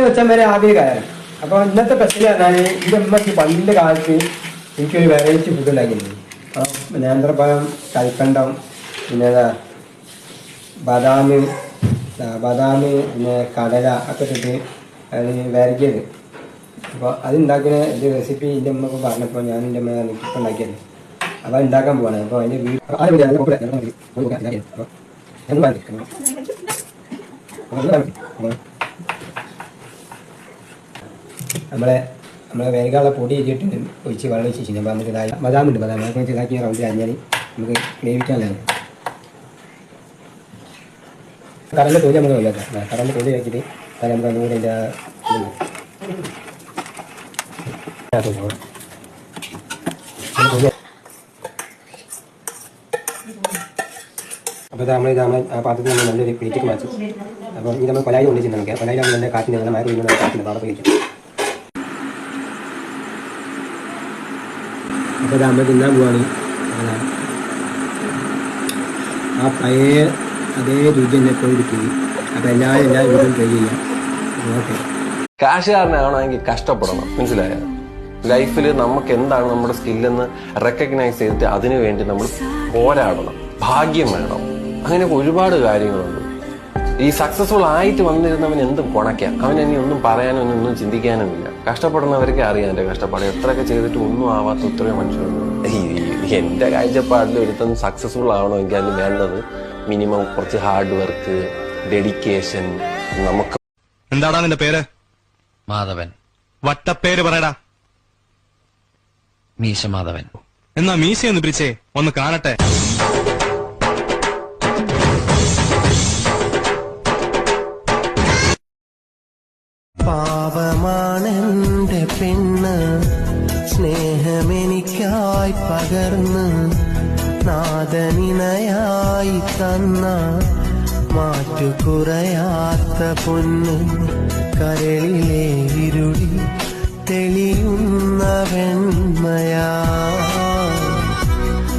വെച്ചാൽ വരെ ആദ്യ കാര്യം. അപ്പോൾ ഇന്നത്തെ പ്രശ്നം പറഞ്ഞാൽ എൻ്റെ അമ്മയ്ക്ക് പണ്ടിൻ്റെ കാലത്ത് എനിക്കൊരു വെറൈറ്റി ഫുഡ് ഉണ്ടാക്കിയിട്ടുണ്ട്. നേന്ത്രപ്പഴം, കൽക്കണ്ടം, പിന്നെ ബദാം, പിന്നെ കടല ഒക്കെ ഇട്ടിട്ട് അത് വരകിയത്. അപ്പോൾ അതുണ്ടാക്കുന്ന ഒരു റെസിപ്പി എൻ്റെ അമ്മക്ക് പറഞ്ഞപ്പോൾ ഞാൻ എൻ്റെ അമ്മ ഇപ്പം ഉണ്ടാക്കിയത്. അപ്പോൾ ഉണ്ടാക്കാൻ പോവാണ്. അപ്പോൾ അതിൻ്റെ നമ്മളെ വേഗമുള്ള പൊടി ഇട്ടിട്ട് ഒഴിച്ച് വെള്ളം ഒഴിച്ച് കഴിഞ്ഞാൽ നമുക്ക് ബദാമുണ്ട്, ബദാം അതൊക്കെ ഇതാക്കി റൗണ്ട് കഴിഞ്ഞാൽ നമുക്ക് വേവിക്കാനാണ്. കടലിൻ്റെ തൊലി നമുക്ക് ഒഴിവാക്കാം. കടലിൻ്റെ തൊലി ആക്കിയിട്ട് അത് നമുക്ക് അതുകൂടെ അതിൻ്റെ അപ്പോൾ നമ്മൾ ആ പാത്രത്തിൽ നമ്മൾ നല്ലൊരു പ്ലേറ്റിക്ക് മാറ്റി. അപ്പോൾ ഇത് നമ്മൾ കൊലായി കൊണ്ടിട്ട് നമുക്ക് കൊലായി നല്ല കാറ്റിൻ്റെ നല്ല മഴ പെയ്യുന്ന കാറ്റിൻ്റെ പാടത്ത് കഴിക്കും. അപ്പോൾ നമ്മൾ തിന്നാൻ പോവാണ്. ആ പഴയ അതേ രുചി തന്നെ എപ്പോഴും കിട്ടി. അപ്പോൾ എല്ലാവരും വീടും ട്രൈ ചെയ്യാം. ഓക്കെ, കാശുകാരനാണെങ്കിൽ കഷ്ടപ്പെടണം, മനസ്സിലായോ? ലൈഫിൽ നമുക്ക് എന്താണ് നമ്മുടെ സ്കില്ലെന്ന് റെക്കഗ്നൈസ് ചെയ്തിട്ട് അതിനു വേണ്ടി നമ്മൾ പോരാടണം. ഭാഗ്യം വേണം. അങ്ങനെയൊക്കെ ഒരുപാട് കാര്യങ്ങളുണ്ട്. ഈ സക്സസ്ഫുൾ ആയിട്ട് വന്നിരുന്നവൻ എന്തും കൊണയ്ക്കാം. അവൻ ഇനി ഒന്നും പറയാനോ ഒന്നും ചിന്തിക്കാനും ഇല്ല. കഷ്ടപ്പെടുന്നവർക്ക് അറിയാം എൻ്റെ കഷ്ടപ്പാട്. എത്രയൊക്കെ ചെയ്തിട്ട് ഒന്നും ആവാത്ത എത്രയോ മനുഷ്യരുണ്ട്. എൻ്റെ കാഴ്ചപ്പാടിൽ ഒരുത്തം സക്സസ്ഫുൾ ആവണമെങ്കിൽ അതിന് വേണ്ടത് മിനിമം കുറച്ച് ഹാർഡ് വർക്ക്, ഡെഡിക്കേഷൻ. നമുക്ക് എന്താടാ നിന്റെ പേര്? മാധവൻ. വട്ടപ്പേര് പറയടാ. മീശ മാധവൻ. എന്നാ മീശയൊന്ന് പിരിച്ചേ, ഒന്ന് കാണട്ടെ. പാപമാണെന്റെ പെണ്ണ്, സ്നേഹമെനിക്കായി പകർന്ന് നാദനിണയായി തന്ന മാറ്റുകുറയാത്ത പൊന്ന്, കരളിലെ